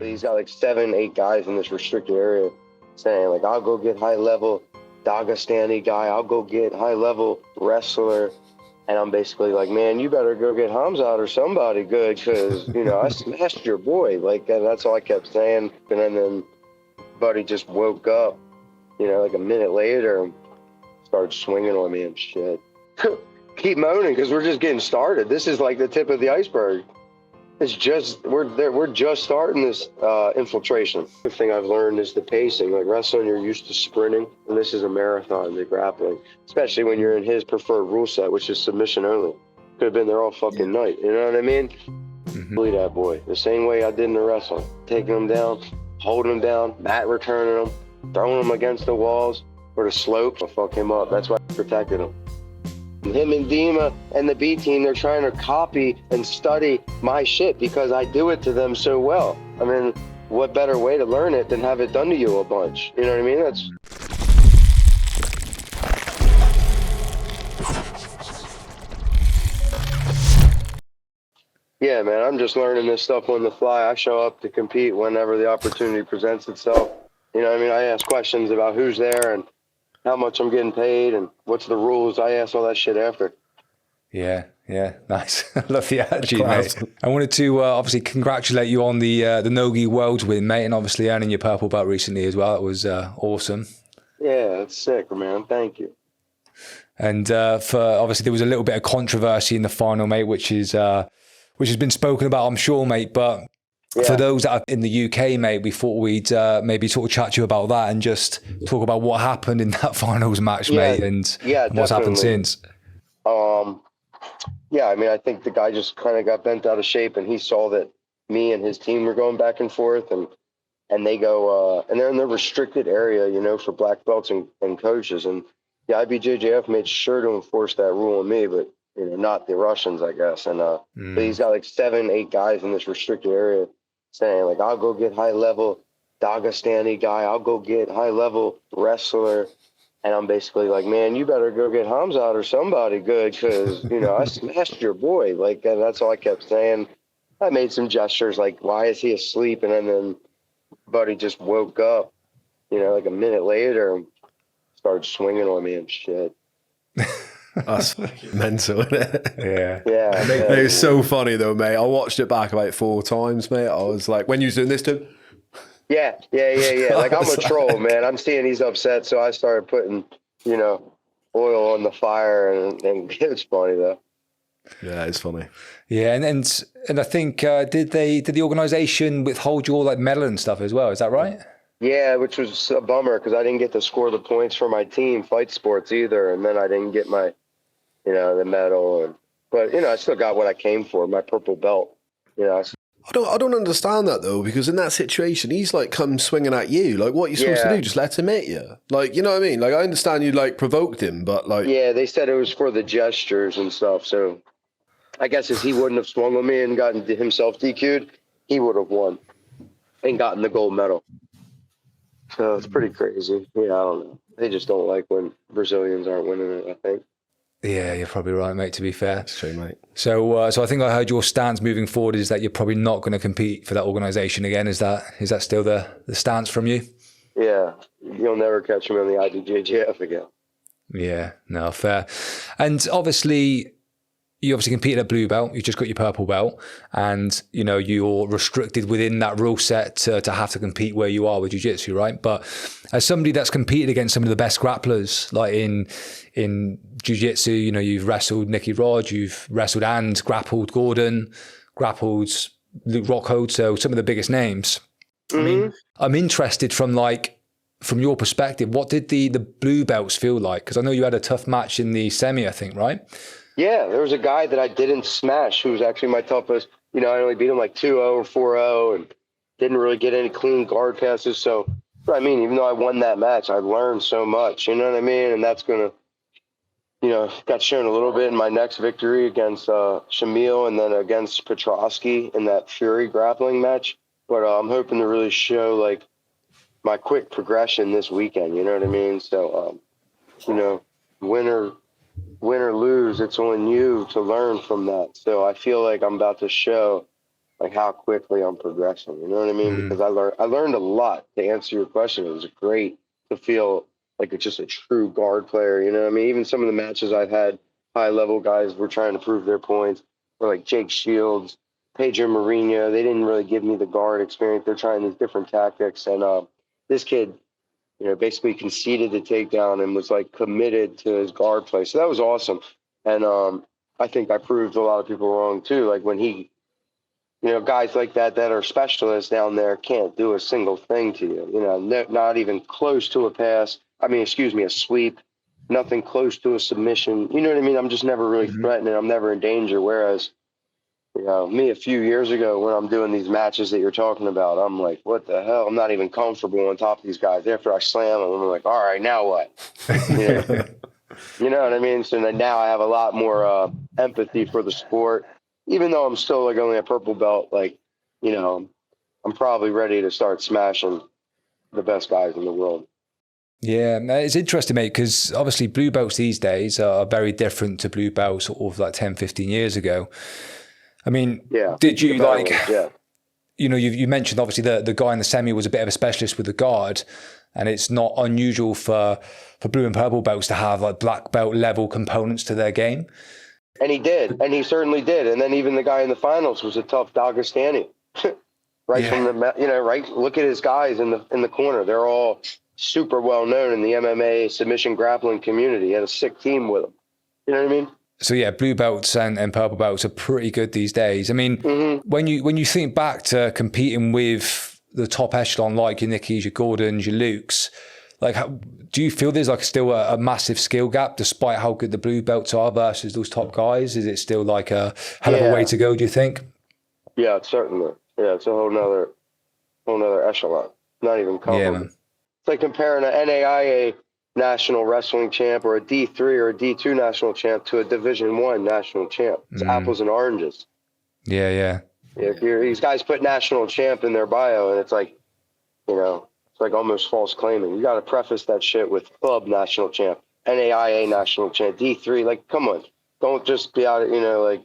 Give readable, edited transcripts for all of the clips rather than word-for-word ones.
He's got like 7, 8 guys in this restricted area saying like, I'll go get high level Dagestani guy. I'll go get high level wrestler. And I'm basically like, man, you better go get Hamzat or somebody good, because, you know, I smashed your boy. Like, and that's all I kept saying. And then buddy just woke up, you know, like a minute later and started swinging on me and shit. Keep moaning because we're just getting started. This is like the tip of the iceberg. It's just, we're just starting this infiltration. The thing I've learned is the pacing. Like wrestling, you're used to sprinting, and this is a marathon, the grappling. Especially when you're in his preferred rule set, which is submission only. Could have been there all fucking night, you know what I mean? Bully that boy, the same way I did in the wrestling. Taking him down, holding him down, mat returning him, throwing him against the walls or the slopes. I fuck him up, that's why I protected him. Him and Dima and the B team, they're trying to copy and study my shit because I do it to them so well. I mean, what better way to learn it than have it done to you a bunch? You know what I mean? That's... Yeah, man, I'm just learning this stuff on the fly. I show up to compete whenever the opportunity presents itself. You know what I mean? I ask questions about who's there and how much I'm getting paid and what's the rules. I ask all that shit after. Yeah, nice. I love the attitude, mate. I wanted to obviously congratulate you on the NoGi Worlds win, mate, and obviously earning your purple belt recently as well. It was awesome. Yeah, it's sick, man. Thank you. And for obviously there was a little bit of controversy in the final, mate, which has been spoken about, I'm sure, mate. But for those that are in the UK, mate, we thought we'd maybe sort of chat to you about that and just talk about what happened in that finals match, mate, and what's happened since. Yeah, I mean, I think the guy just kind of got bent out of shape, and he saw that me and his team were going back and forth, and they go, and they're in the restricted area, you know, for black belts and coaches, and the IBJJF made sure to enforce that rule on me, but you know, not the Russians, I guess. And but he's got like 7, 8 guys in this restricted area saying like, I'll go get high level Dagestani guy. I'll go get high level wrestler. And I'm basically like, man, you better go get Hamzat or somebody good, because, you know, I smashed your boy. Like, and that's all I kept saying. I made some gestures like, why is he asleep? And then buddy just woke up, you know, like a minute later and started swinging on me and shit. That's mental, isn't it? Yeah. It was so funny though, mate. I watched it back about 4 times, mate. I was like, when you was doing this to him? Yeah. Like, I'm a troll, man. I'm seeing he's upset, so I started putting, you know, oil on the fire, and it's funny though. Yeah, it's funny. Yeah, and I think did the organization withhold your like medal and stuff as well? Is that right? Yeah, which was a bummer because I didn't get to score the points for my team, Fight Sports, either, and then I didn't get my, you know, the medal. But you know, I still got what I came for, my purple belt. You know. I don't understand that though, because in that situation, he's like come swinging at you. Like, what are you supposed to do? Just let him hit you? Like, you know what I mean? Like, I understand you like provoked him, but like, yeah, they said it was for the gestures and stuff. So I guess if he wouldn't have swung on me and gotten himself DQ'd, he would have won and gotten the gold medal. So it's pretty crazy. Yeah, I don't know. They just don't like when Brazilians aren't winning it, I think. Yeah, you're probably right, mate, to be fair. That's true, mate. So I think I heard your stance moving forward is that you're probably not going to compete for that organisation again. Is that still the stance from you? Yeah, you'll never catch me on the IBJJF again. Yeah, no, fair. And obviously, you competed at blue belt. You just got your purple belt, and you know you're restricted within that rule set to have to compete where you are with jiu-jitsu, right? But as somebody that's competed against some of the best grapplers, like in jiu-jitsu, you know, you've wrestled Nicky Rod, you've wrestled and grappled Gordon, grappled Luke Rockhold, so some of the biggest names. I mean, I'm interested from your perspective, what did the blue belts feel like? Because I know you had a tough match in the semi, I think, right? Yeah, there was a guy that I didn't smash who was actually my toughest. You know, I only beat him like 2-0 or 4-0 and didn't really get any clean guard passes. So, I mean, even though I won that match, I learned so much, you know what I mean? And that's going to, you know, got shown a little bit in my next victory against Shamil and then against Petrosky in that Fury grappling match. But I'm hoping to really show, like, my quick progression this weekend, you know what I mean? So, you know, win or lose, it's on you to learn from that. So I feel like I'm about to show like how quickly I'm progressing. You know what I mean? Because I learned a lot. To answer your question, it was great to feel like it's just a true guard player. You know what I mean? Even some of the matches I've had, high level guys were trying to prove their points, or like Jake Shields, Pedro Mourinho. They didn't really give me the guard experience. They're trying these different tactics, and this kid, you know, basically conceded the takedown and was like committed to his guard play. So that was awesome. And I think I proved a lot of people wrong too. Like when he, you know, guys like that are specialists down there can't do a single thing to you. You know, not even close to a pass. I mean, excuse me, a sweep, nothing close to a submission. You know what I mean? I'm just never really threatening. I'm never in danger. Whereas, you know, me a few years ago when I'm doing these matches that you're talking about, I'm like, what the hell? I'm not even comfortable on top of these guys. After I slam them, I'm like, all right, now what? You know what I mean? So now I have a lot more empathy for the sport. Even though I'm still like only a purple belt, like, you know, I'm probably ready to start smashing the best guys in the world. Yeah, it's interesting, mate, because obviously blue belts these days are very different to blue belts sort of like 10, 15 years ago. I mean, did you like, you know, you mentioned obviously the guy in the semi was a bit of a specialist with the guard, and it's not unusual for blue and purple belts to have like black belt level components to their game. And he did, and he certainly did. And then even the guy in the finals was a tough Dagestani, right from the, you know, right. Look at his guys in the corner; they're all super well known in the MMA submission grappling community. He had a sick team with him. You know what I mean? So yeah, blue belts and purple belts are pretty good these days. I mean, when you think back to competing with the top echelon, like your Nickys, your Gordons, your Lukes, like, do you feel there's like still a massive skill gap despite how good the blue belts are versus those top guys? Is it still like a hell of a way to go, do you think? Yeah, certainly. Yeah, it's a whole nother echelon. Not even comparable. Yeah, man. It's like comparing an NAIA national wrestling champ or a D3 or a D2 national champ to a Division I national champ. It's apples and oranges. Yeah. If these guys put national champ in their bio, and it's like, you know, it's like almost false claiming. You got to preface that shit with club national champ, NAIA national champ, D3. Like, come on, don't just be out. You know, like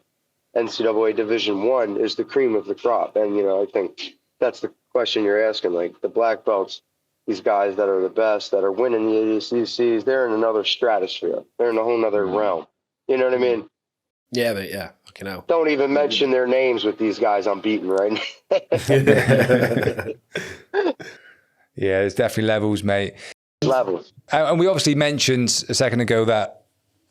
NCAA Division I is the cream of the crop, and you know, I think that's the question you're asking. Like the black belts. These guys that are the best, that are winning the ADCCs, they're in another stratosphere. They're in a whole nother realm. You know what I mean? Yeah, but yeah, fucking hell. Don't even mention their names with these guys I'm beating right now. Yeah, there's definitely levels, mate. Levels. And we obviously mentioned a second ago that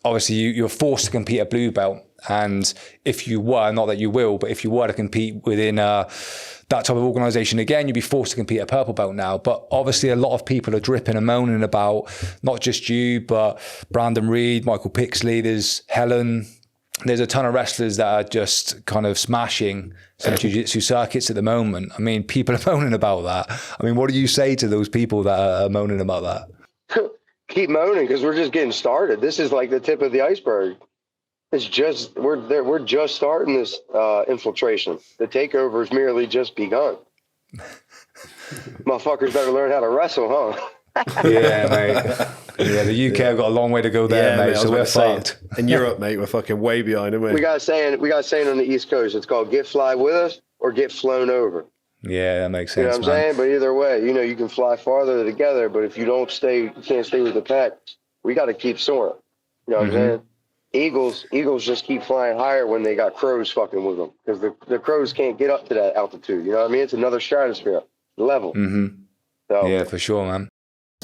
obviously you're forced to compete at blue belt. And if you were, not that you will, but if you were to compete within that type of organization again, you'd be forced to compete at purple belt now. But obviously a lot of people are dripping and moaning about not just you, but Brandon Reed, Michael Pixley, there's Helen. There's a ton of wrestlers that are just kind of smashing some jiu-jitsu circuits at the moment. I mean, people are moaning about that. I mean, what do you say to those people that are moaning about that? Keep moaning, because we're just getting started. This is like the tip of the iceberg. It's just, we're just starting this infiltration. The takeover's merely just begun. Motherfuckers better learn how to wrestle, huh? Yeah, mate. Yeah, the UK have got a long way to go there, mate. So we're fucked. In Europe, mate, we're fucking way behind, aren't we? We got a saying on the East Coast. It's called "Get fly with us" or "Get flown over." Yeah, that makes sense. You know what I'm saying? But either way, you know, you can fly farther together. But if you can't stay with the pack. We got to keep soaring. You know what I'm saying? Eagles just keep flying higher when they got crows fucking with them, because the crows can't get up to that altitude. You know what I mean? It's another stratosphere level. So, yeah, for sure, man.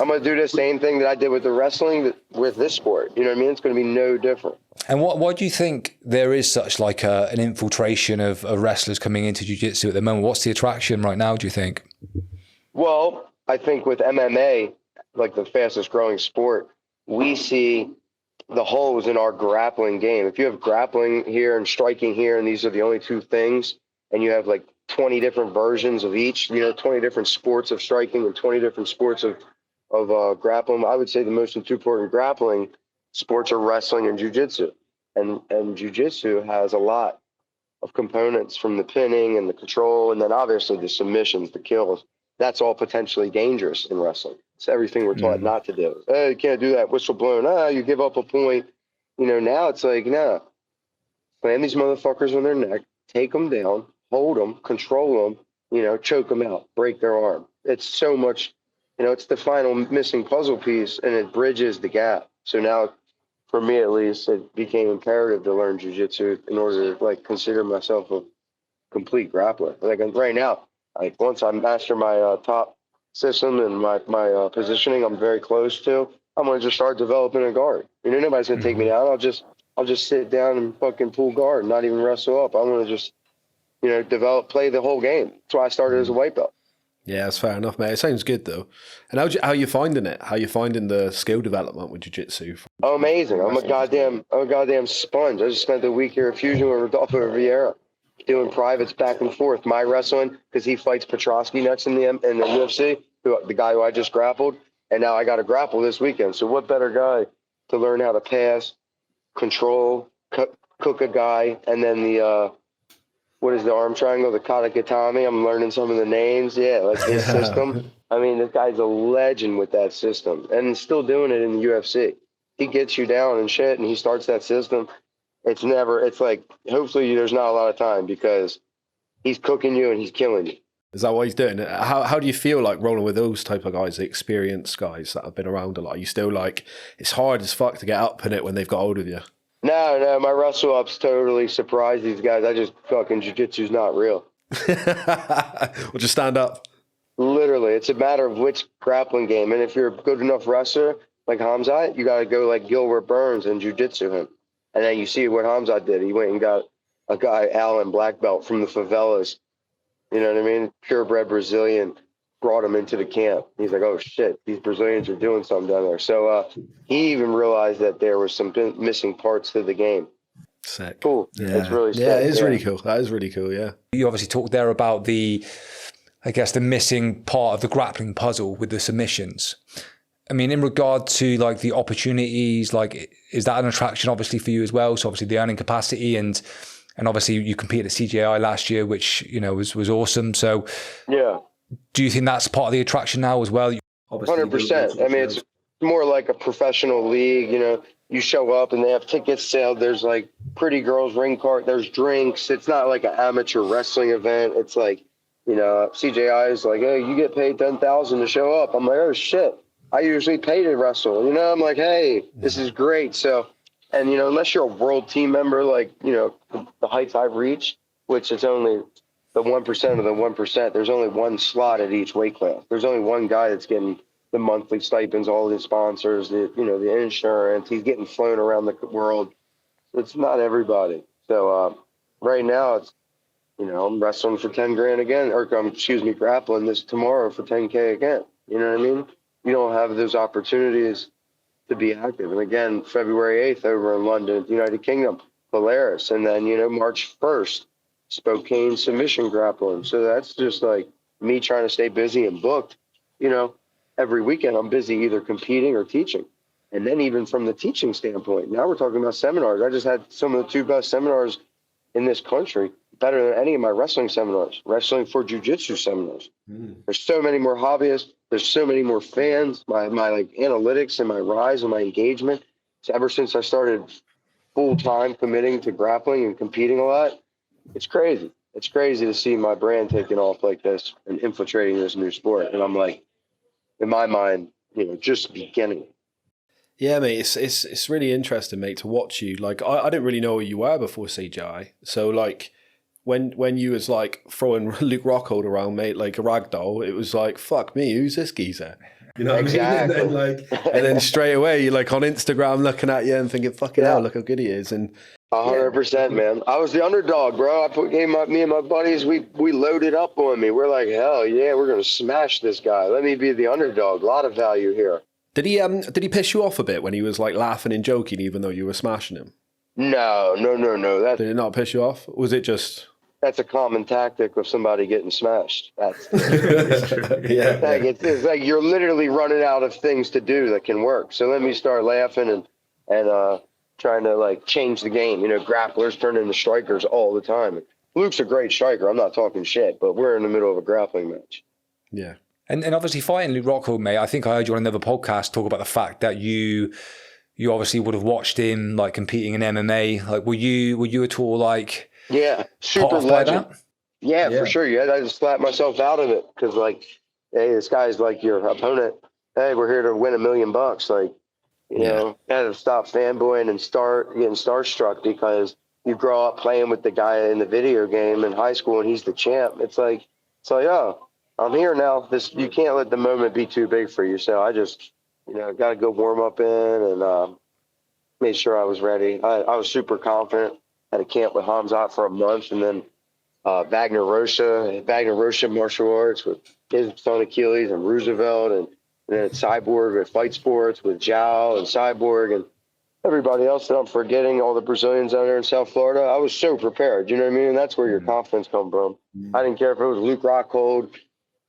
I'm going to do the same thing that I did with the wrestling with this sport. You know what I mean? It's going to be no different. And why do you think there is such like an infiltration of wrestlers coming into jiu-jitsu at the moment? What's the attraction right now, do you think? Well, I think with MMA, like the fastest growing sport, we see the holes in our grappling game. If you have grappling here and striking here, and these are the only two things, and you have like 20 different versions of each, you know, 20 different sports of striking and 20 different sports of grappling. I would say the most important grappling sports are wrestling and jiu-jitsu. And jiu-jitsu has a lot of components, from the pinning and the control, and then obviously the submissions, the kills. That's all potentially dangerous in wrestling. It's everything we're taught not to do. You can't do that, whistle blown. You give up a point. You know, now it's like, no. Slam these motherfuckers on their neck, take them down, hold them, control them, you know, choke them out, break their arm. It's so much, you know, it's the final missing puzzle piece, and it bridges the gap. So now, for me at least, it became imperative to learn jiu-jitsu in order to like consider myself a complete grappler. Like right now, like once I master my top system and my positioning, I'm very close to, I'm gonna just start developing a guard. You know, nobody's gonna take me down. I'll just sit down and fucking pull guard, not even wrestle up. I'm gonna just, you know, play the whole game. That's why I started as a white belt. Yeah, that's fair enough, mate. It sounds good though. And how are you finding it? How are you finding the skill development with jiu-jitsu? Oh, amazing. I'm a goddamn sponge. I just spent a week here at Fusion with Rodolfo Vieira doing privates back and forth. My wrestling, because he fights Petrosky next in the UFC, the guy who I just grappled. And now I got to grapple this weekend. So what better guy to learn how to pass, control, cook a guy, and then the what is the arm triangle? The Katakatami. I'm learning some of the names. Yeah, like his system. I mean, this guy's a legend with that system, and still doing it in the UFC. He gets you down and shit, and he starts that system. It's like, hopefully there's not a lot of time, because he's cooking you and he's killing you. Is that what he's doing? How do you feel like rolling with those type of guys, the experienced guys that have been around a lot? Are you still like, it's hard as fuck to get up in it when they've got hold of you? No, my wrestle ups totally surprised these guys. I just fucking jiu-jitsu's not real. Well, just stand up. Literally, it's a matter of which grappling game. And if you're a good enough wrestler like Hamzat, you got to go like Gilbert Burns and jiu-jitsu him. And then you see what Hamzat did. He went and got a guy, Alan, black belt from the favelas. You know what I mean? Purebred Brazilian, brought him into the camp. He's like, oh shit, these Brazilians are doing something down there. So he even realized that there was some missing parts to the game. Sick. Cool. Yeah. It's really sick. Yeah, it is really cool. That is really cool, yeah. You obviously talked there about the missing part of the grappling puzzle with the submissions. I mean, in regard to like the opportunities, like, is that an attraction obviously for you as well? So obviously the earning capacity, and obviously you competed at CJI last year, which, you know, was awesome. So yeah. Do you think that's part of the attraction now as well? 100%. I mean, it's more like a professional league. You know, you show up and they have tickets sold. There's like pretty girls, ring cart. There's drinks. It's not like an amateur wrestling event. It's like, you know, CJI is like, hey, you get paid $10,000 to show up. I'm like, oh shit, I usually pay to wrestle. You know, I'm like, hey, this is great. So, and you know, unless you're a world team member, like, you know, the heights I've reached, which is only the 1% of the 1%. There's only one slot at each weight class. There's only one guy that's getting the monthly stipends, all the sponsors, the insurance. He's getting flown around the world. It's not everybody. So right now, it's, you know, I'm wrestling for 10 grand again, or grappling this tomorrow for 10K again. You know what I mean? You don't have those opportunities to be active. And again, February 8th over in London, United Kingdom, Polaris, and then, you know, March 1st. Spokane submission grappling. So that's just like me trying to stay busy and booked. You know, every weekend I'm busy either competing or teaching. And then even from the teaching standpoint, now we're talking about seminars. I just had some of the 2 best seminars in this country, better than any of my wrestling seminars, wrestling for jiu-jitsu seminars. There's so many more hobbyists. There's so many more fans. My like analytics and my rise and my engagement. So ever since I started full-time committing to grappling and competing a lot, it's crazy. It's crazy to see my brand taking off like this and infiltrating this new sport. And I'm like, in my mind, you know, just beginning. Yeah, mate, it's really interesting, mate, to watch you. Like, I didn't really know who you were before CJI. So, like, when you was, like, throwing Luke Rockhold around, mate, like a ragdoll, it was like, fuck me, who's this geezer? You know what Exactly. I mean? And then straight away, you're, like, on Instagram looking at you and thinking, fucking hell, look how good he is. And 100%, man. I was the underdog, bro. Me and my buddies, we loaded up on me. We're like, hell yeah, we're gonna smash this guy. Let me be the underdog. A lot of value here. Did he piss you off a bit when he was like laughing and joking, even though you were smashing him? No. Did it not piss you off? Was it just? That's a common tactic of somebody getting smashed. That's Yeah. like, it's like you're literally running out of things to do that can work. So let me start laughing and trying to like change the game. You know, grapplers turn into strikers all the time. Luke's a great striker. I'm not talking shit, but we're in the middle of a grappling match. Yeah. And obviously fighting Luke Rockhold, mate, I think I heard you on another podcast talk about the fact that you obviously would have watched him like competing in MMA. Like, were you at all like super off by legend? that? Yeah, for sure. I just slapped myself out of it because, like, hey, this guy's like your opponent. Hey, we're here to win $1 million. Like, you know, had to stop fanboying and start getting starstruck because you grow up playing with the guy in the video game in high school and he's the champ. It's like, oh, I'm here now. You can't let the moment be too big for you. So I just, you know, got to go warm up in and made sure I was ready. I was super confident. Had a camp with Hamzat for a month, and then Wagner Rocha martial arts with his son Achilles and Roosevelt, and then Cyborg with Fight Sports with Zhao and Cyborg and everybody else that I'm forgetting, all the Brazilians out there in South Florida. I was so prepared, you know what I mean? And that's where your confidence come from. I didn't care if it was Luke Rockhold,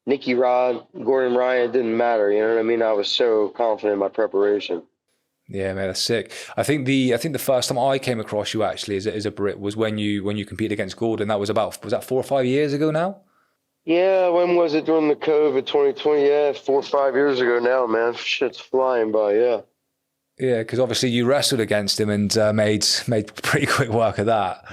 Nicky Rod, Gordon Ryan, it didn't matter, you know what I mean? I was so confident in my preparation. Yeah, man, that's sick. I think the first time I came across you actually as a Brit was when you competed against Gordon. That was that 4 or 5 years ago now? Yeah, when was it? During the COVID 2020? Yeah, 4 or 5 years ago now, man. Shit's flying by, yeah. Yeah, because obviously you wrestled against him and made pretty quick work of that.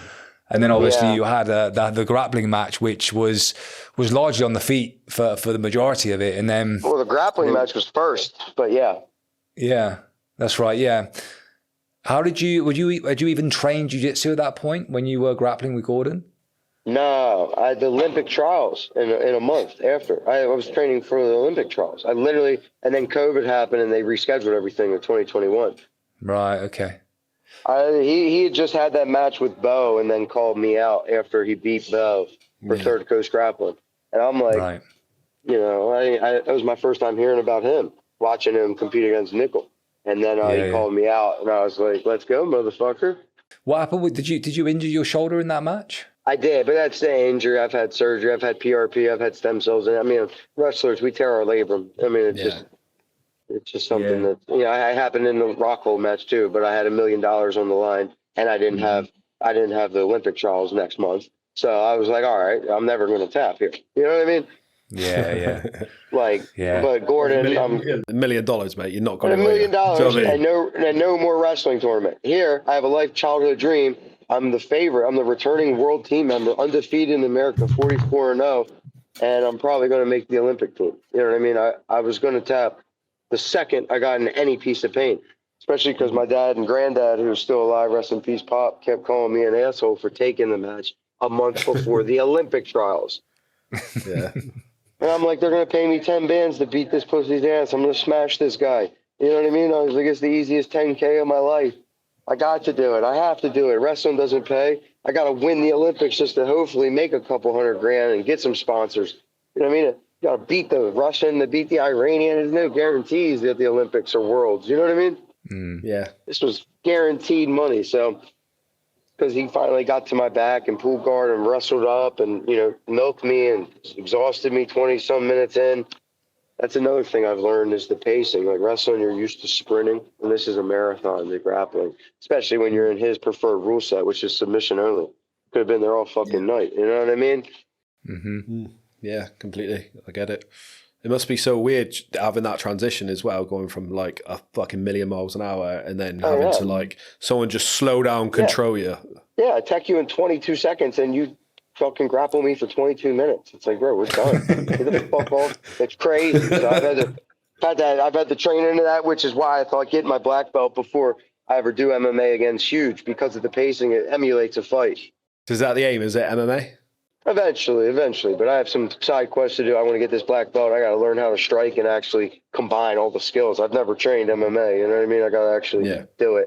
And then obviously you had the grappling match, which was largely on the feet for the majority of it. And then the grappling match was first, but yeah. Yeah, that's right. Yeah. How had you even train jiu-jitsu at that point when you were grappling with Gordon? No, I had the Olympic trials in a month after. I was training for the Olympic trials. And then COVID happened and they rescheduled everything in 2021. Right, okay. He had just had that match with Bo and then called me out after he beat Bo for Third Coast Grappling. And I'm like, right. You know, it was my first time hearing about him, watching him compete against Nickel. And then he called me out and I was like, let's go, motherfucker. What happened? Did you injure your shoulder in that match? I did, but that's the injury. I've had surgery. I've had PRP. I've had stem cells. And I mean, wrestlers, we tear our labrum. I mean, it's just something that, you know, I happened in the Rockhold match too, but I had $1 million on the line and I didn't have the Olympic trials next month. So I was like, all right, I'm never going to tap here. You know what I mean? Yeah. But Gordon, $1 million, mate. You're not going to $1 million and no more wrestling tournament. Here, I have a childhood dream. I'm the favorite. I'm the returning world team member, undefeated in America, 44-0, and I'm probably going to make the Olympic team. You know what I mean? I was going to tap the second I got in any piece of pain, especially because my dad and granddad, who's still alive, rest in peace, Pop, kept calling me an asshole for taking the match a month before the Olympic trials. Yeah. And I'm like, they're going to pay me 10 bands to beat this pussy's ass. I'm going to smash this guy. You know what I mean? I was like, it's the easiest 10K of my life. I got to do it. I have to do it. Wrestling doesn't pay. I got to win the Olympics just to hopefully make a couple $100,000 and get some sponsors. You know what I mean? You got to beat the Russian, to beat the Iranian. There's no guarantees that the Olympics are worlds. You know what I mean? Yeah. This was guaranteed money. So, because he finally got to my back and pulled guard and wrestled up and, you know, milked me and exhausted me 20-some minutes in. That's another thing I've learned is the pacing. Like wrestling, you're used to sprinting, and this is a marathon, the grappling, especially when you're in his preferred rule set, which is submission only. Could have been there all fucking night. You know what I mean? Mm-hmm. Yeah, completely. I get it. It must be so weird having that transition as well, going from like a fucking 1,000,000 miles an hour and then having to like someone just slow down, control you. Yeah, attack you in 22 seconds and you fucking grapple me for 22 minutes. It's like, bro, we're done. Get the fuck off. It's crazy. So I've had to train into that, which is why I thought getting my black belt before I ever do MMA again is huge because of the pacing. It emulates a fight. Is that the aim? Is it MMA? Eventually, but I have some side quests to do. I want to get this black belt. I got to learn how to strike and actually combine all the skills. I've never trained MMA, you know what I mean? I got to actually do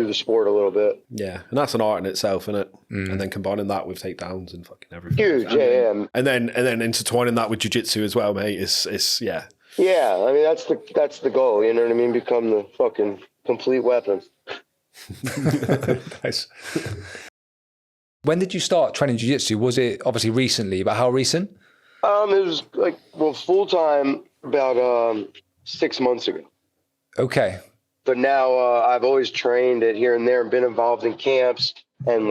the sport a little bit. Yeah, and that's an art in itself, isn't it? And then combining that with takedowns and fucking everything. Huge, yeah. And then intertwining that with jiu-jitsu as well, mate. It's yeah. Yeah, I mean that's the goal. You know what I mean? Become the fucking complete weapon. Nice. When did you start training jiu-jitsu? Was it obviously recently, but how recent? It was full time about 6 months ago. Okay. But now I've always trained it here and there and been involved in camps and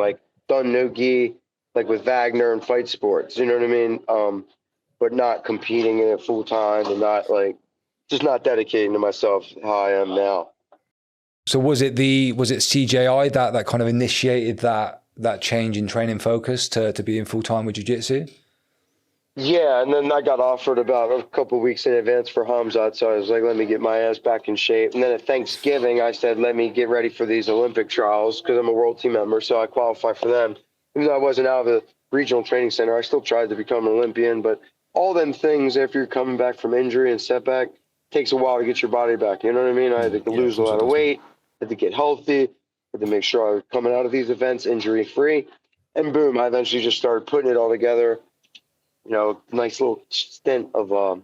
done NoGi with Wagner and Fight Sports. You know what I mean? But not competing in it full time and not just not dedicating to myself how I am now. So was it CJI that kind of initiated that change in training focus to being full time with jiu-jitsu? Yeah, and then I got offered about a couple of weeks in advance for Hamzat, so I was like, let me get my ass back in shape. And then at Thanksgiving, I said, let me get ready for these Olympic trials because I'm a world team member, so I qualify for them. Even though I wasn't out of the regional training center, I still tried to become an Olympian. But all them things, after you're coming back from injury and setback, takes a while to get your body back. You know what I mean? I had to lose a lot of weight, had to get healthy, had to make sure I was coming out of these events injury-free. And boom, I eventually just started putting it all together. You know, nice little stint of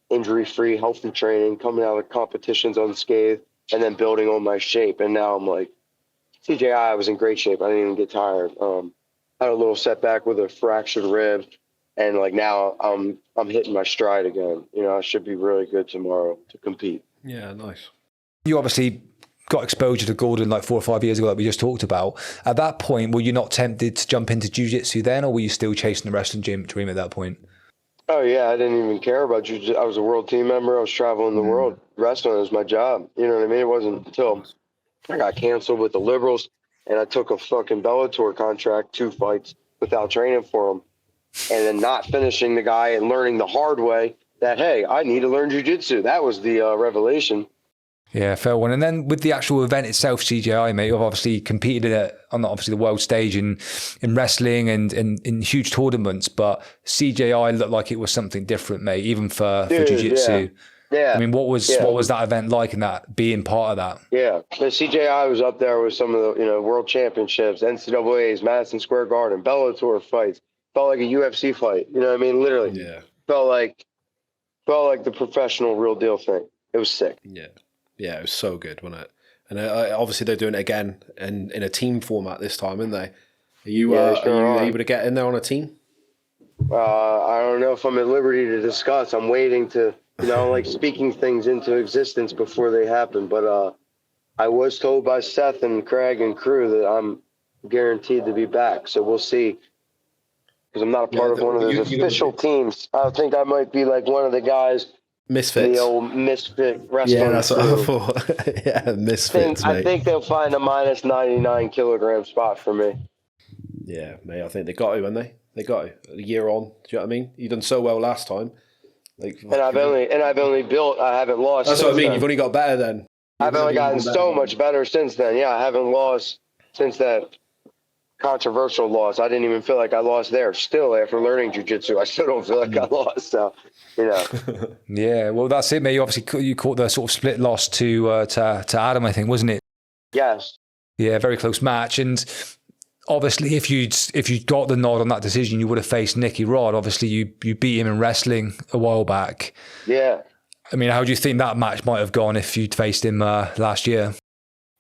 injury-free, healthy training, coming out of competitions unscathed, and then building on my shape. And now I'm like, CJI, I was in great shape. I didn't even get tired. Had a little setback with a fractured rib, and like now I'm hitting my stride again. You know, I should be really good tomorrow to compete. Yeah, nice. You obviously got exposure to Gordon like 4 or 5 years ago that we just talked about. At that point, were you not tempted to jump into jiu-jitsu then, or were you still chasing the wrestling dream at that point? Oh yeah, I didn't even care about jiu-jitsu. I was a world team member. I was traveling the world. Wrestling was my job. You know what I mean? It wasn't until I got canceled with the Liberals and I took a fucking Bellator contract, 2 fights without training for them, and then not finishing the guy and learning the hard way that, hey, I need to learn jiu-jitsu. That was the revelation. Yeah, fair one. And then with the actual event itself, CJI, mate, you've obviously competed on obviously the world stage in wrestling and in huge tournaments, but CJI looked like it was something different, mate, even for jiu-jitsu. Yeah. I mean, what was that event like, and that being part of that? Yeah, the CJI was up there with some of the world championships, NCAAs, Madison Square Garden, Bellator fights. Felt like a UFC fight. You know what I mean? Literally. Yeah. Felt like the professional, real deal thing. It was sick. Yeah. Yeah, it was so good, wasn't it? And obviously they're doing it again in a team format this time, aren't they? Are you able to get in there on a team? I don't know if I'm at liberty to discuss. I'm waiting to, like speaking things into existence before they happen. But I was told by Seth and Craig and crew that I'm guaranteed to be back. So we'll see. Because I'm not a part of one of those official teams. I think I might be like one of the guys. Misfits. The old misfit wrestling. Yeah, that's what I thought. Yeah, misfits, I think they'll find a minus 99 kilogram spot for me. Yeah, mate, I think they got to, haven't they? They got to. A year on, do you know what I mean? You done so well last time. And I've only built, I haven't lost. That's what I mean, then. You've only got better then. I've only gotten so much better since then. Yeah, I haven't lost since that controversial loss. I didn't even feel like I lost there. Still, after learning jiu-jitsu, I still don't feel like I lost. So, Yeah, well, that's it, mate. You caught the sort of split loss to Adam, I think, wasn't it? Yes. Yeah, very close match. And obviously, if you'd got the nod on that decision, you would have faced Nicky Rod. Obviously, you beat him in wrestling a while back. Yeah. I mean, how do you think that match might have gone if you'd faced him last year?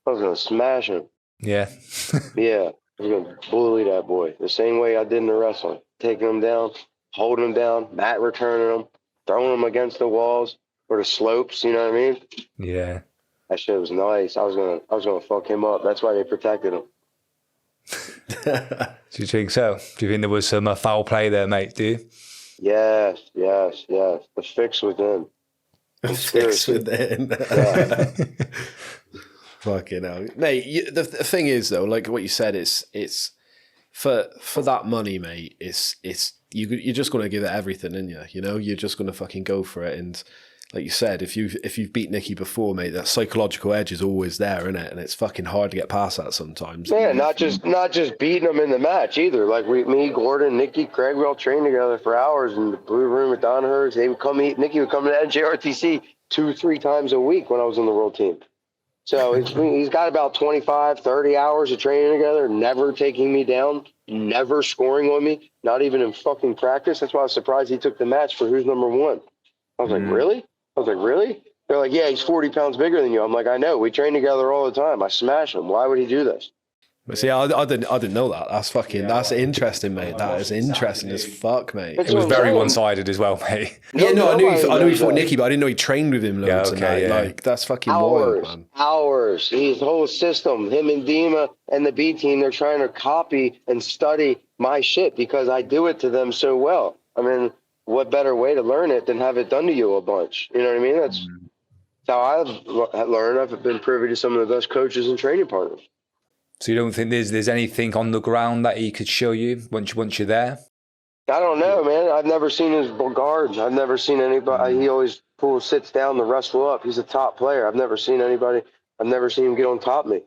I was going to smash him. Yeah. Yeah. I was going to bully that boy the same way I did in the wrestling. Taking him down, holding him down, mat returning him, throwing him against the walls or the slopes, you know what I mean? Yeah. That shit was nice. I was gonna fuck him up. That's why they protected him. Do you think so? Do you think there was some foul play there, mate? Do you? Yes. The fix within. The fix within. Yeah. Fucking hell, mate. The thing is, though, like what you said, it's for that money, mate. You're just going to give it everything, aren't you? You're just going to fucking go for it. And like you said, if you've beat Nicky before, mate, that psychological edge is always there, isn't it? And it's fucking hard to get past that sometimes. Yeah, not just beating him in the match either. Like me, Gordon, Nicky, Craig, we all trained together for hours in the blue room at Downey. They would come eat. Nicky would come to NJRTC 2-3 times a week when I was on the world team. So he's got about 25, 30 hours of training together, never taking me down, never scoring on me, not even in fucking practice. That's why I was surprised he took the match for who's number one. I was like, really? They're like, yeah, he's 40 pounds bigger than you. I'm like, I know. We train together all the time. I smash him. Why would he do this? But see, I didn't know that. That's interesting, mate. That is interesting as fuck, mate. It was very one-sided as well, mate. Yeah, no, I knew he fought Nicky, but I didn't know he trained with him loads. Like, that's fucking wild, man. Hours. His whole system, him and Dima and the B team, they're trying to copy and study my shit because I do it to them so well. I mean, what better way to learn it than have it done to you a bunch? You know what I mean? That's how I've learned. I've been privy to some of the best coaches and training partners. So you don't think there's anything on the ground that he could show you once you're there? I don't know, man. I've never seen his guard. I've never seen anybody. He always sits down to wrestle up. He's a top player. I've never seen anybody. I've never seen him get on top of me.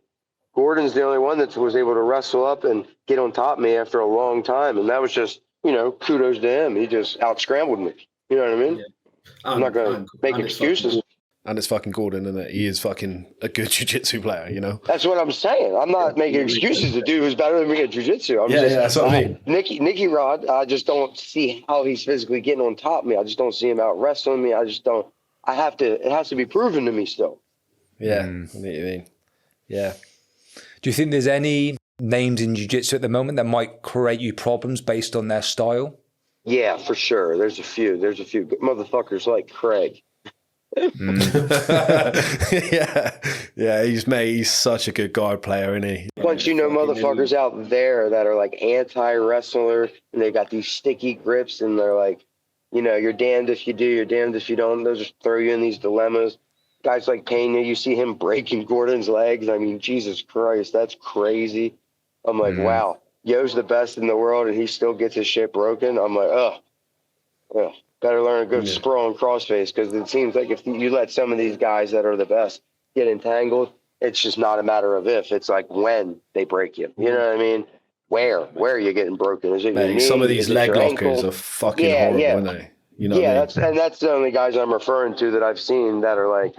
Gordon's the only one that was able to wrestle up and get on top of me after a long time. And that was just, kudos to him. He just out-scrambled me. You know what I mean? Yeah. I'm not going to make excuses. And it's fucking Gordon, isn't it? He is fucking a good jiu-jitsu player, That's what I'm saying. I'm not making excuses to dude who's better than me at jiu-jitsu. That's what I mean. Nicky Rod, I just don't see how he's physically getting on top of me. I just don't see him out wrestling me. It has to be proven to me still. Yeah, I know what you mean. Yeah. Do you think there's any names in jiu-jitsu at the moment that might create you problems based on their style? Yeah, for sure. There's a few good motherfuckers like Craig. He's such a good guard player, isn't he? Once motherfuckers out there that are like anti-wrestler and they got these sticky grips and they're like, you're damned if you do, you're damned if you don't. Those just throw you in these dilemmas. Guys like Pena, you see him breaking Gordon's legs. I mean, Jesus Christ, that's crazy. I'm like, wow, Yo's the best in the world and he still gets his shit broken. I'm like, ugh. Better learn a good sprawl and crossface, because it seems like if you let some of these guys that are the best get entangled, it's just not a matter of if, it's like when they break you. You know what I mean? Where are you getting broken? Is it your knee? Some of these leg lockers are fucking horrible, aren't they? That's the only guys I'm referring to that I've seen that are like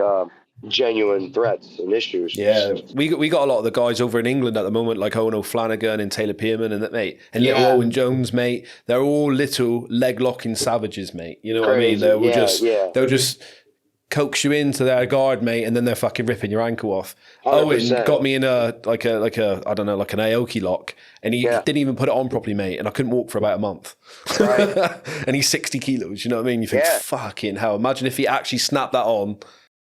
genuine threats and issues. Yeah, we got a lot of the guys over in England at the moment, like Owen O'Flanagan and Taylor Pearman and that, mate, and little Owen Jones, mate. They're all little leg locking savages, mate. You know what I mean? They'll just coax you into their guard, mate, and then they're fucking ripping your ankle off. 100%. Owen got me in a I don't know, like an Aoki lock, and he didn't even put it on properly, mate, and I couldn't walk for about a month. Right. And he's 60 kilos, you know what I mean? You think, fucking hell, imagine if he actually snapped that on.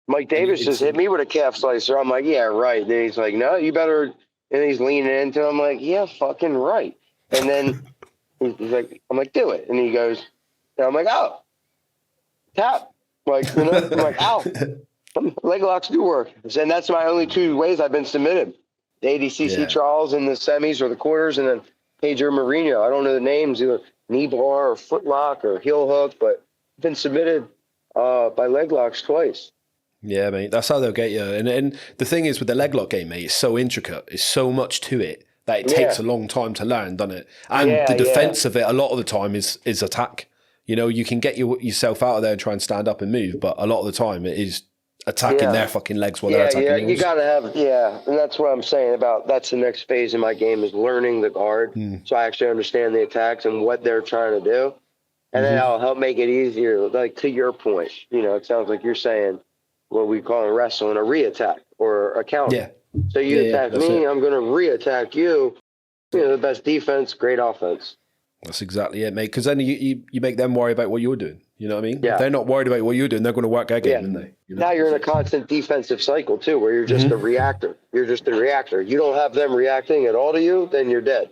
Mike Davis just hit me with a calf slicer. I'm like, yeah, right. Then he's like, no, you better. And he's leaning into it. I'm like, yeah, fucking right. And then he's like, I'm like, do it. And he goes, and I'm like, oh, tap. Like, I'm like, ow. Leg locks do work. And that's my only two ways I've been submitted. The ADCC trials in the semis or the quarters, and then Pedro Mourinho. I don't know the names, either knee bar or foot lock or heel hook, but I've been submitted by leg locks twice. Yeah, mate, that's how they'll get you. And the thing is with the leg lock game, mate, it's so intricate. It's so much to it that it takes a long time to learn, doesn't it? And the defense of it a lot of the time is attack. You can get yourself out of there and try and stand up and move, but a lot of the time it is attacking their fucking legs while they're attacking yours. You got to have, and that's what I'm saying about, that's the next phase in my game, is learning the guard. So I actually understand the attacks and what they're trying to do. And then I'll help make it easier. Like, to your point, it sounds like you're saying, what we call in wrestling a re-attack or a counter. Yeah. So you attack me, I'm going to re-attack you. The best defense, great offense. That's exactly it, mate. Because then you make them worry about what you're doing. You know what I mean? Yeah. If they're not worried about what you're doing, they're going to work their game, aren't they? Now you're in a constant defensive cycle too, where you're just a reactor. You're just a reactor. You don't have them reacting at all to you, then you're dead.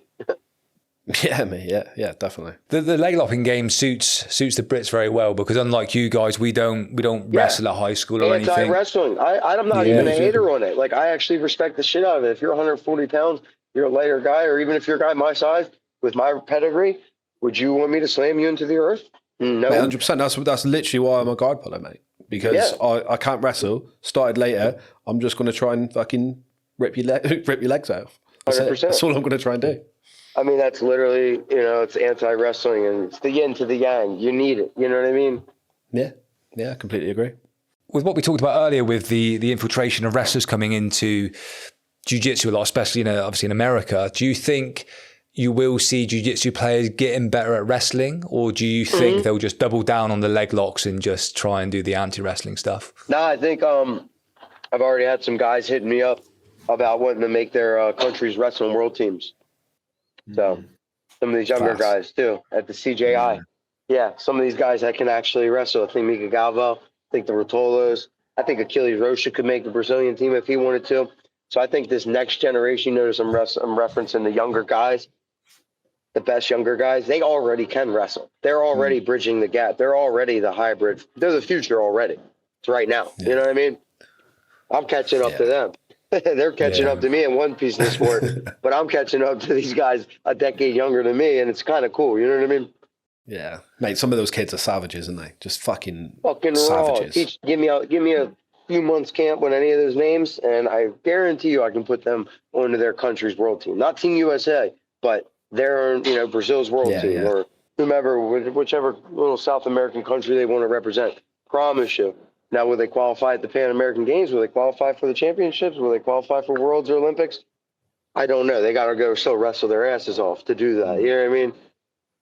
Yeah, mate. Yeah, definitely. The leg locking game suits the Brits very well, because unlike you guys, we don't wrestle at high school or anything. Anti-wrestling. I'm not even a hater on it. Like, I actually respect the shit out of it. If you're 140 pounds, you're a lighter guy, or even if you're a guy my size with my pedigree, would you want me to slam you into the earth? No. 100%. That's literally why I'm a guard puller, mate. Because I can't wrestle. Started later. I'm just going to try and fucking rip your legs out. 100%. That's all I'm going to try and do. I mean, that's literally, it's anti-wrestling, and it's the yin to the yang. You need it. You know what I mean? Yeah, I completely agree. With what we talked about earlier with the infiltration of wrestlers coming into jiu-jitsu a lot, especially, obviously in America, do you think you will see jiu-jitsu players getting better at wrestling, or do you think they'll just double down on the leg locks and just try and do the anti-wrestling stuff? No, I think I've already had some guys hitting me up about wanting to make their country's wrestling world teams. So some of these younger guys too at the CJI. Yeah, some of these guys that can actually wrestle. I think Mika Galvo, I think the Rotolos, I think Achilles Rocha could make the Brazilian team if he wanted to. So I think this next generation, notice I'm referencing the younger guys, the best younger guys, they already can wrestle. They're already bridging the gap. They're already the hybrid. They're the future already. It's right now. Yeah. You know what I mean? I'm catching up to them. They're catching up to me in one piece of the sport, but I'm catching up to these guys a decade younger than me, and it's kind of cool. You know what I mean? Yeah, mate. Some of those kids are savages, aren't they? Just fucking raw. savages. Give me a few months camp with any of those names, and I guarantee you I can put them onto their country's world team. Not Team USA, but their, Brazil's world team or whomever, whichever little South American country they want to represent. Promise you. Now, will they qualify at the Pan American Games? Will they qualify for the championships? Will they qualify for Worlds or Olympics? I don't know. They got to go still wrestle their asses off to do that. You know what I mean?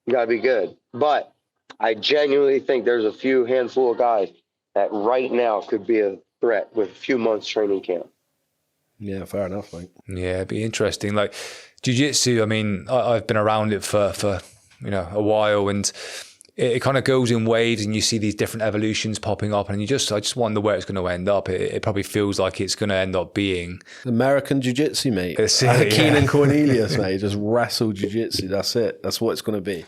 You got to be good. But I genuinely think there's a few handful of guys that right now could be a threat with a few months training camp. Yeah, fair enough, mate. Yeah, it'd be interesting. Like jiu-jitsu, I mean, I've been around it for a while, and it kind of goes in waves, and you see these different evolutions popping up, and I just wonder where it's going to end up. It probably feels like it's going to end up being American jiu-jitsu, mate. Keenan Cornelius, mate. Just wrestle jiu-jitsu. That's it. That's what it's going to be.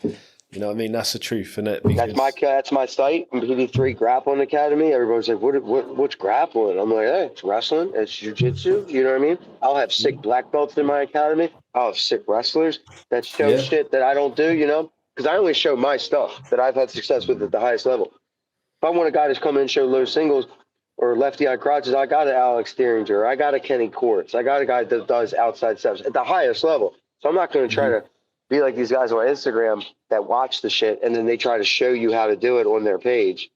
You know what I mean? That's the truth, isn't it? Because that's my site, PD3 Grappling Academy. Everybody's like, what's grappling? I'm like, hey, it's wrestling. It's jiu-jitsu. You know what I mean? I'll have sick black belts in my academy. I'll have sick wrestlers that show shit that I don't do, because I only show my stuff that I've had success with at the highest level. If I want a guy to come in and show low singles or lefty on crotches, I got an Alex Stieringer. I got a Kenny Quartz. I got a guy that does outside steps at the highest level. So I'm not going to try to be like these guys on Instagram that watch the shit and then they try to show you how to do it on their page.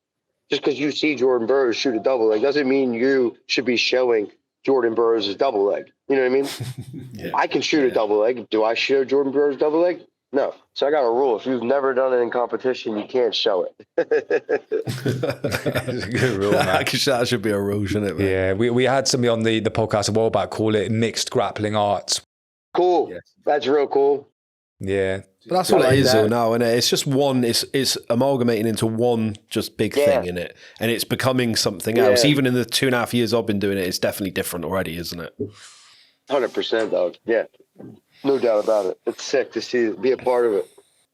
Just because you see Jordan Burroughs shoot a double leg doesn't mean you should be showing Jordan Burroughs' double leg. You know what I mean? I can shoot a double leg. Do I show Jordan Burroughs' double leg? No. So I got a rule. If you've never done it in competition, you can't show it. It's a good rule, man. That should be a rule, shouldn't it, man? Yeah, we had somebody on the podcast a while back call it mixed grappling arts. Cool. Yes. That's real cool. Yeah. But that's what it is though now, isn't it? It's just one, it's amalgamating into one just big thing in it. And it's becoming something else. Even in the 2.5 years I've been doing it, it's definitely different already, isn't it? 100%, dog. Yeah. No doubt about it. It's sick to be a part of it.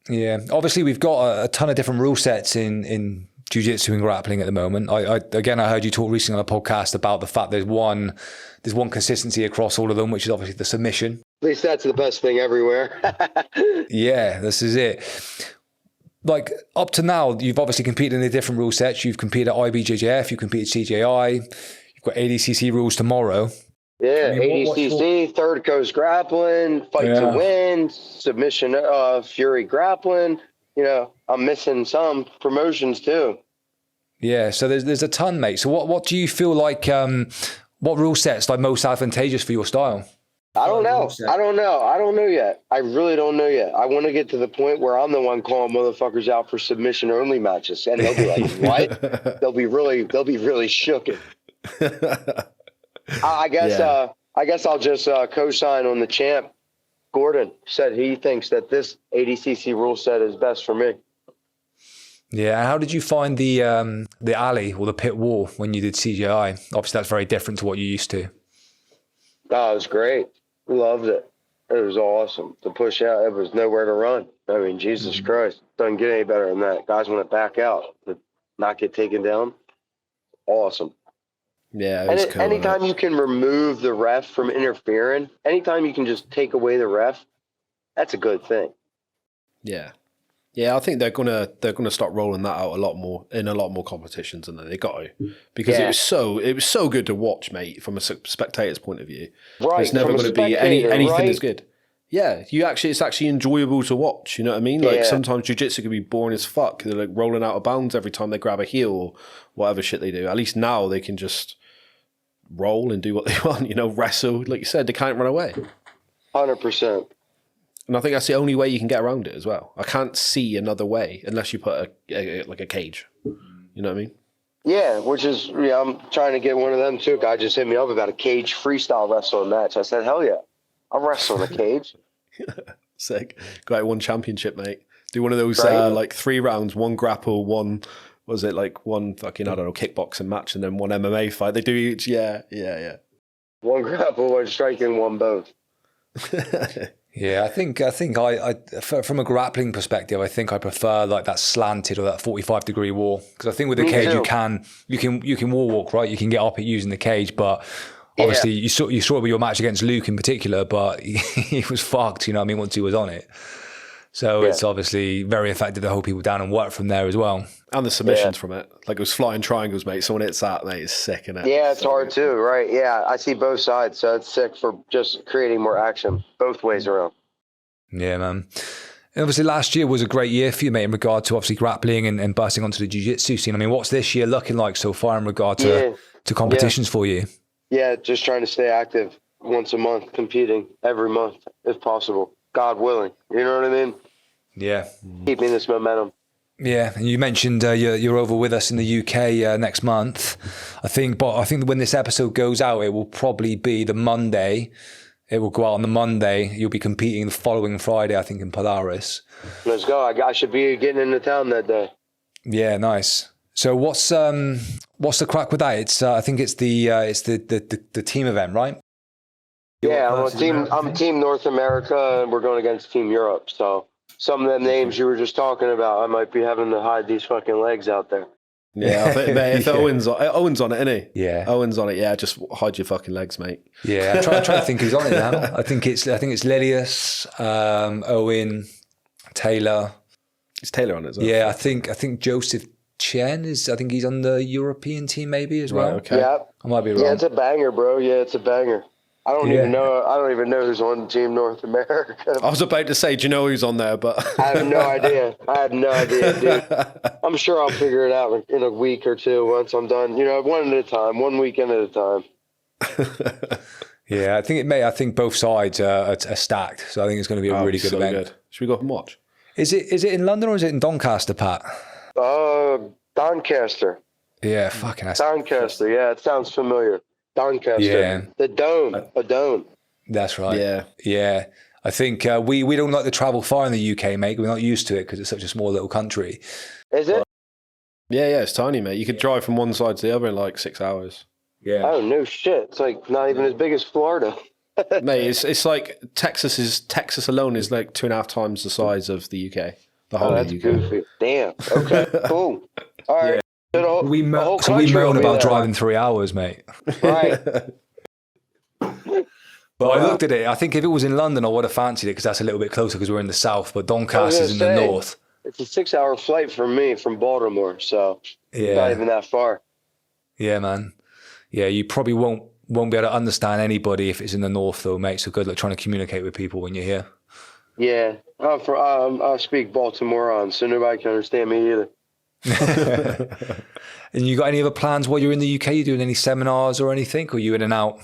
Yeah. Obviously, we've got a ton of different rule sets in jiu-jitsu and grappling at the moment. I heard you talk recently on a podcast about the fact there's one consistency across all of them, which is obviously the submission. At least that's the best thing everywhere. Yeah, this is it. Like up to now, you've obviously competed in the different rule sets. You've competed at IBJJF, you've competed CJI, you've got ADCC rules tomorrow. Yeah, I mean, ADCC, Third Coast Grappling, Fight to Win, Submission, Fury Grappling. I'm missing some promotions too. Yeah, so there's a ton, mate. So what do you feel like? What rule sets like most advantageous for your style? I don't know yet. I really don't know yet. I want to get to the point where I'm the one calling motherfuckers out for submission only matches, and they'll be like, "What?" They'll be really shooken. I guess I'll just co-sign on the champ. Gordon said he thinks that this ADCC rule set is best for me. Yeah, and how did you find the alley or the pit wall when you did CJI? Obviously, that's very different to what you used to. Oh, it was great. Loved it. It was awesome. To push out, it was nowhere to run. I mean, Jesus Christ. Doesn't get any better than that. Guys want to back out, to not get taken down. Awesome. Yeah, it was cool. Anytime you can remove the ref from interfering, anytime you can just take away the ref, that's a good thing. Yeah. Yeah, I think they're gonna start rolling that out a lot more in a lot more competitions, and they got to, because it was so good to watch, mate, from a spectator's point of view. Right, it's never going to be anything as good. Yeah, it's actually enjoyable to watch. You know what I mean? Like sometimes jiu-jitsu can be boring as fuck. They're like rolling out of bounds every time they grab a heel or whatever shit they do. At least now they can just roll and do what they want. Wrestle, like you said, they can't run away. 100%. And I think that's the only way you can get around it as well. I can't see another way unless you put a cage. You know what I mean? Yeah, which is, I'm trying to get one of them too. A guy just hit me up about a cage freestyle wrestling match. I said, hell yeah, I'll wrestle in a cage. Sick. Got one championship, mate. Do one of those like 3 rounds, 1 grapple, 1, what was it, like 1 fucking, I don't know, kickboxing match, and then 1 MMA fight. They do each, yeah. 1 grapple, 1 strike, and 1 both. Yeah, I think I from a grappling perspective, I think I prefer like that slanted or that 45-degree wall, because I think with the cage you can wall walk, right? You can get up at using the cage, but obviously you saw it with your match against Luke in particular, but he was fucked. You know what I mean? Once he was on it. So it's obviously very effective to hold people down and work from there as well. And the submissions from it. Like it was flying triangles, mate. Someone hits that, mate, it's sick, innit? Yeah, it's hard too, right? Yeah, I see both sides. So it's sick for just creating more action both ways around. Yeah, man. And obviously last year was a great year for you, mate, in regard to obviously grappling and bursting onto the jiu-jitsu scene. I mean, what's this year looking like so far in regard to competitions for you? Yeah, just trying to stay active once a month, competing every month if possible. God willing. You know what I mean? Yeah. Keeping this momentum. Yeah, and you mentioned you're over with us in the UK next month. I think when this episode goes out, it will probably be the Monday. It will go out on the Monday. You'll be competing the following Friday, I think, in Polaris. Let's go. I should be getting into town that day. Yeah, nice. So what's the crack with that? It's I think it's the team event, right? Yeah, I'm team North America, and we're going against Team Europe. So some of them names you were just talking about, I might be having to hide these fucking legs out there. Yeah, I think, mate, if Owen's on it, isn't he? Yeah, Owen's on it. Yeah, just hide your fucking legs, mate. Yeah, I'm trying to think who's on it now. I think it's Lilius, Owen, Taylor. Is Taylor on it as well? Yeah, I think Joseph Chen is. I think he's on the European team maybe as well. Right, okay. Yeah, I might be wrong. Yeah, it's a banger, bro. Yeah, it's a banger. I don't even know who's on Team North America. I was about to say, do you know who's on there? But I have no idea. Dude. I'm sure I'll figure it out in a week or two once I'm done. You know, one at a time, one weekend at a time. Yeah, I think both sides are stacked. So I think it's going to be a really good event. Good. Should we go up and watch? Is it in London or is it in Doncaster, Pat? Doncaster. Yeah, fucking hell. Doncaster. Yeah, it sounds familiar. Doncaster. Yeah. The Dome. A dome. That's right. Yeah. Yeah. I think we don't like to travel far in the UK, mate. We're not used to it because it's such a small little country. Is it? Yeah, it's tiny, mate. You could drive from one side to the other in like 6 hours. Yeah. Oh, no shit. It's like not even as big as Florida. Mate, it's like Texas alone is like 2.5 times the size of the UK. The whole of the UK. Goofy. Damn. Okay, cool. All right. Yeah. We moan about driving 3 hours, mate. Right. But I looked at it. I think if it was in London, I would have fancied it because that's a little bit closer because we're in the south. But Doncaster's in the north. It's a 6-hour flight for me from Baltimore, so it's not even that far. Yeah, man. Yeah, you probably won't be able to understand anybody if it's in the north, though, mate. So good luck trying to communicate with people when you're here. Yeah, I speak Baltimorean, so nobody can understand me either. And you got any other plans while you're in the UK? You doing any seminars or anything, or you in and out?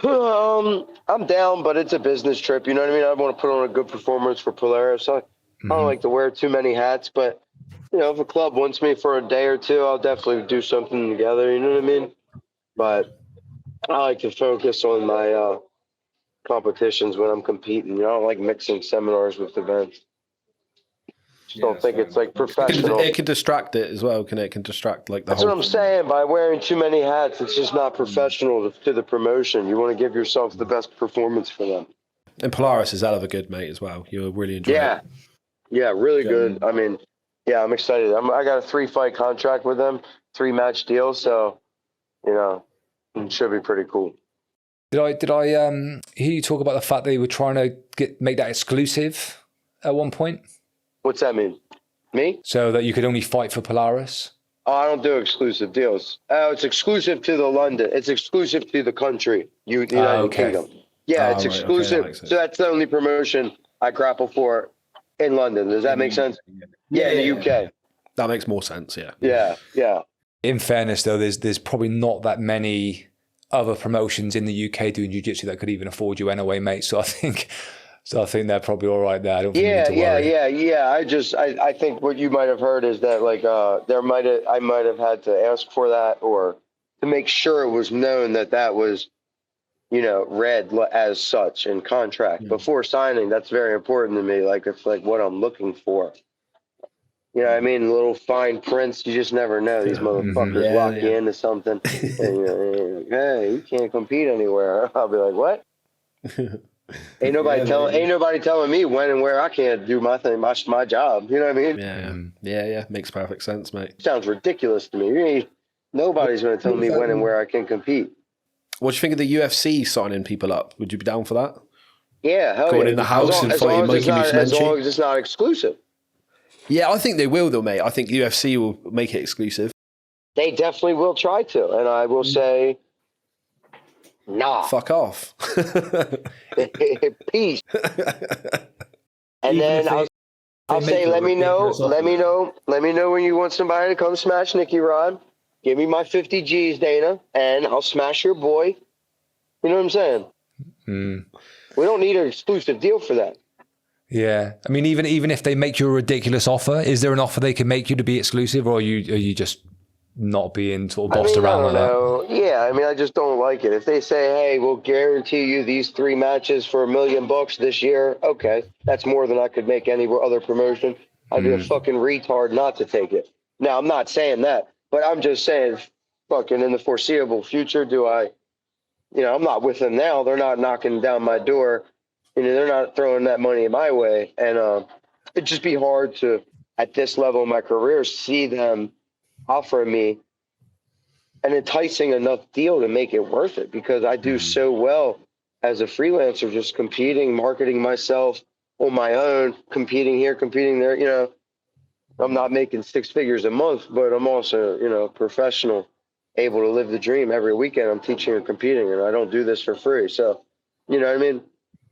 I'm down, but it's a business trip. You know what I mean? I want to put on a good performance for Polaris. I don't like to wear too many hats, but you know, if a club wants me for a day or two, I'll definitely do something together. You know what I mean? But I like to focus on my competitions when I'm competing. You know, I don't like mixing seminars with events. Don't think it's like professional. It can distract it as well, can it? It can distract like the That's whole what I'm saying. By wearing too many hats, it's just not professional to the promotion. You want to give yourself the best performance for them. And Polaris is hell of a good mate as well. You'll really enjoy it. Yeah, really good. I mean, yeah, I'm excited. I got a 3-fight contract with them, 3-match deal. So, you know, it should be pretty cool. Did I hear you talk about the fact that they were trying to make that exclusive at one point? What's that mean? Me? So that you could only fight for Polaris? Oh, I don't do exclusive deals. It's exclusive to the London. It's exclusive to the country, United Kingdom. Yeah, it's exclusive. Okay, so that's the only promotion I grapple for in London. Does that make sense? Yeah, in the UK. That makes more sense, yeah. Yeah. In fairness, though, there's probably not that many other promotions in the UK doing jiu-jitsu that could even afford you anyway, mate. So I think they're probably all right there. I don't think you need to worry. Yeah. I think what you might have heard is that like I might have had to ask for that or to make sure it was known that was, you know, read as such in contract before signing. That's very important to me. Like it's like what I'm looking for. You know what I mean? Little fine prints. You just never know. These motherfuckers lock you into something. And, you know, hey, you can't compete anywhere. I'll be like, what? Ain't nobody telling me when and where I can't do my thing, my job. You know what I mean? Yeah. Makes perfect sense, mate. Sounds ridiculous to me. Nobody's going to tell me when and where I can compete. What do you think of the UFC signing people up? Would you be down for that? Yeah, hell going yeah. in the house and fighting Mikey Moose As Menchie. long as it's not exclusive. Yeah, I think they will though, mate. I think UFC will make it exclusive. They definitely will try to, and I will say, nah. Fuck off. Peace. And then I'll say, let me know when you want somebody to come smash Nicky Rod. Give me my 50 G's, Dana, and I'll smash your boy. You know what I'm saying? We don't need an exclusive deal for that. Yeah, I mean, even if they make you a ridiculous offer, is there an offer they can make you to be exclusive, or are you just not being sort of bossed around like that? Yeah, I mean, I just don't like it. If they say, hey, we'll guarantee you these 3 matches for $1 million this year, okay, that's more than I could make any other promotion. I'd be a fucking retard not to take it. Now, I'm not saying that, but I'm just saying, fucking in the foreseeable future, I'm not with them now. They're not knocking down my door. They're not throwing that money my way. And it'd just be hard to, at this level of my career, see them offering me an enticing enough deal to make it worth it, because I do so well as a freelancer, just competing, marketing myself on my own, competing here, competing there. I'm not making 6 figures a month, but I'm also, professional, able to live the dream. Every weekend I'm teaching and competing, and I don't do this for free. So, you know what I mean?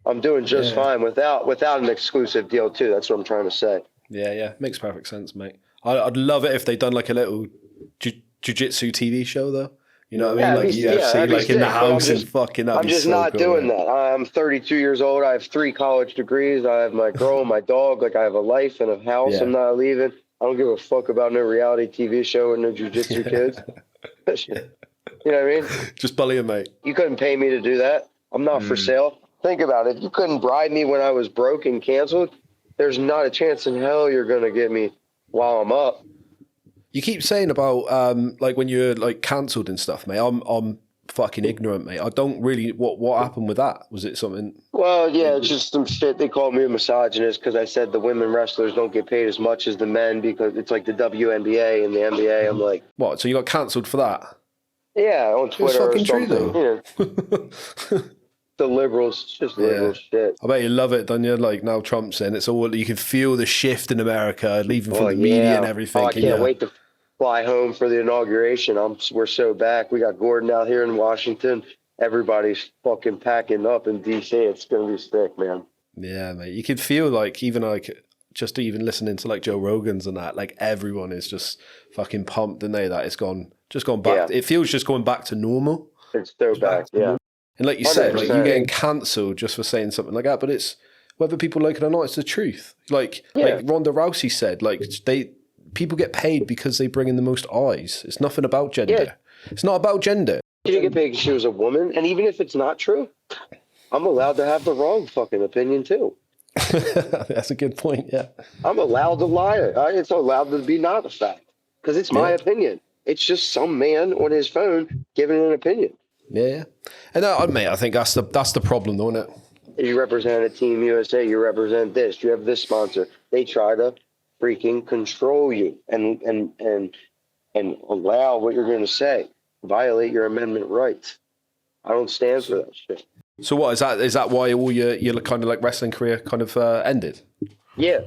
I'm doing just fine without an exclusive deal too. That's what I'm trying to say. Yeah. Makes perfect sense, mate. I'd love it if they'd done like a little jiu-jitsu TV show though. You know what I mean? Like UFC, like in the house and fucking that'd I'm just not doing that. I'm 32 years old. I have 3 college degrees. I have my girl, my dog. Like, I have a life and a house. Yeah. I'm not leaving. I don't give a fuck about no reality TV show or no jiu-jitsu kids. You know what I mean? Just bully him, mate. You couldn't pay me to do that. I'm not for sale. Think about it. If you couldn't bribe me when I was broke and canceled, there's not a chance in hell you're going to get me while I'm up. You keep saying about like when you're like cancelled and stuff, mate. I'm fucking ignorant, mate. I don't really. What happened with that? Was it something? Well, yeah, it's just some shit. They called me a misogynist because I said the women wrestlers don't get paid as much as the men, because it's like the WNBA and the NBA. I'm like, what? So you got cancelled for that? Yeah, on Twitter It's fucking or something. true, though. The liberals, just liberal shit. I bet you love it, don't you? Like, now Trump's in, it's all, you can feel the shift in America, leaving from the media and everything. I can't wait to fly home for the inauguration. We're so back. We got Gordon out here in Washington. Everybody's fucking packing up in DC. It's gonna be sick, man. Yeah, mate. You can feel like even even listening to like Joe Rogan's and that, like everyone is just fucking pumped, and that it's just gone back. Yeah. It feels just going back to normal. It's so back, yeah. And like you said, like, you're getting cancelled just for saying something like that, but it's whether people like it or not, it's the truth. Like Ronda Rousey said, like people get paid because they bring in the most eyes. It's nothing about gender. Yeah. It's not about gender. She didn't get paid because she was a woman, and even if it's not true, I'm allowed to have the wrong fucking opinion too. That's a good point. Yeah, I'm allowed to lie. It's allowed to be not a fact because it's my opinion. It's just some man on his phone giving an opinion. Yeah, and mate, I think that's the problem, though, isn't it? You represent a Team USA. You represent this. You have this sponsor. They try to freaking control you and allow what you're going to say, violate your amendment rights. I don't stand for that shit. So what is that why all your kind of like wrestling career kind of ended? Yeah.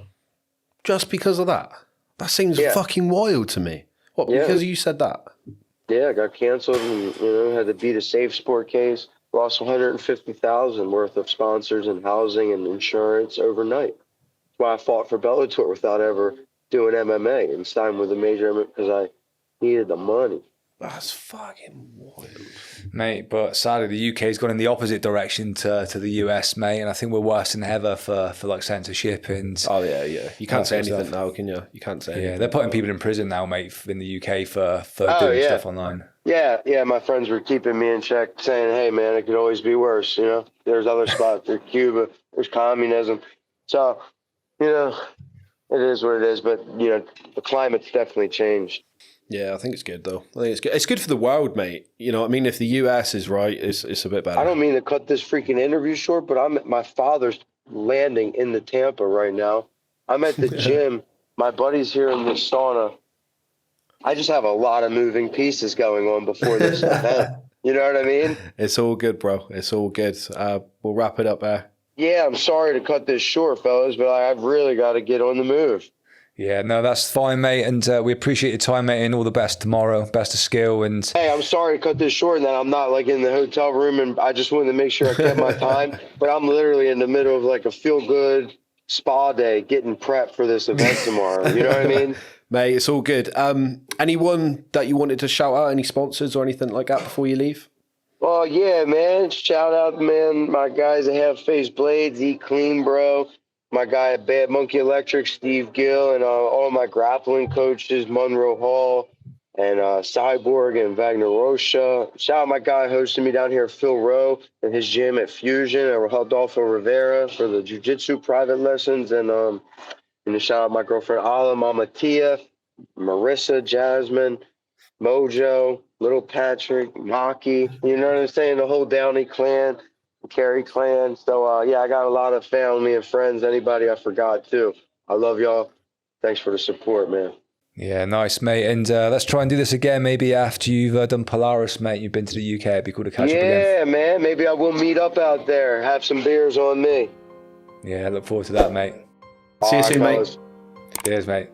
Just because of that? That seems fucking wild to me. What, because you said that? Yeah, I got canceled and, had to beat a safe sport case. Lost $150,000 worth of sponsors and housing and insurance overnight. That's why I fought for Bellator without ever doing MMA and signed with a major because I needed the money. That's fucking wild. Mate, but sadly the UK's gone in the opposite direction to the US, mate, and I think we're worse than ever for like censorship and... Oh, yeah. You can't say anything now, can you? You can't say anything. Yeah, they're putting people in prison now, mate, in the UK for doing stuff online. Yeah, my friends were keeping me in check, saying, hey, man, it could always be worse, There's other spots. There's Cuba. There's communism. So, it is what it is, but, the climate's definitely changed. Yeah, I think it's good, though. I think it's good. It's good for the world, mate. If the US is right, it's a bit better. I don't mean to cut this freaking interview short, but I'm at my father's landing in the Tampa right now. I'm at the gym. My buddy's here in the sauna. I just have a lot of moving pieces going on before this event. You know what I mean? It's all good, bro. It's all good. We'll wrap it up there. Yeah, I'm sorry to cut this short, fellas, but I've really got to get on the move. Yeah, no, that's fine, mate. And we appreciate your time, mate, and all the best tomorrow. Best of skill. And hey, I'm sorry to cut this short and that I'm not like in the hotel room, and I just wanted to make sure I kept my time. But I'm literally in the middle of like a feel-good spa day, getting prepped for this event tomorrow. You know what I mean? Mate, it's all good. Anyone that you wanted to shout out, any sponsors or anything like that before you leave? Well, yeah, man. Shout out, man. My guys at Have Face Blades, Eat Clean, bro. My guy at Bad Monkey Electric, Steve Gill, and all my grappling coaches, Monroe Hall and Cyborg and Wagner Rocha. Shout out my guy hosting me down here, Phil Rowe, and his gym at Fusion, and Rodolfo Rivera for the Jiu-Jitsu private lessons. And shout out my girlfriend, Ala, Mama Tia, Marissa, Jasmine, Mojo, Little Patrick, Maki, you know what I'm saying? The whole Downey clan, Carey clan. So, yeah, I got a lot of family and friends. Anybody I forgot, too. I love y'all. Thanks for the support, man. yeah, nice, mate. And let's try and do this again maybe after you've done Polaris, mate. You've been to the UK. It'd be cool to catch up again. Yeah, man. Maybe I will meet up out there. Have some beers on me. Yeah, look forward to that, mate. See you soon, mate. Cheers, mate.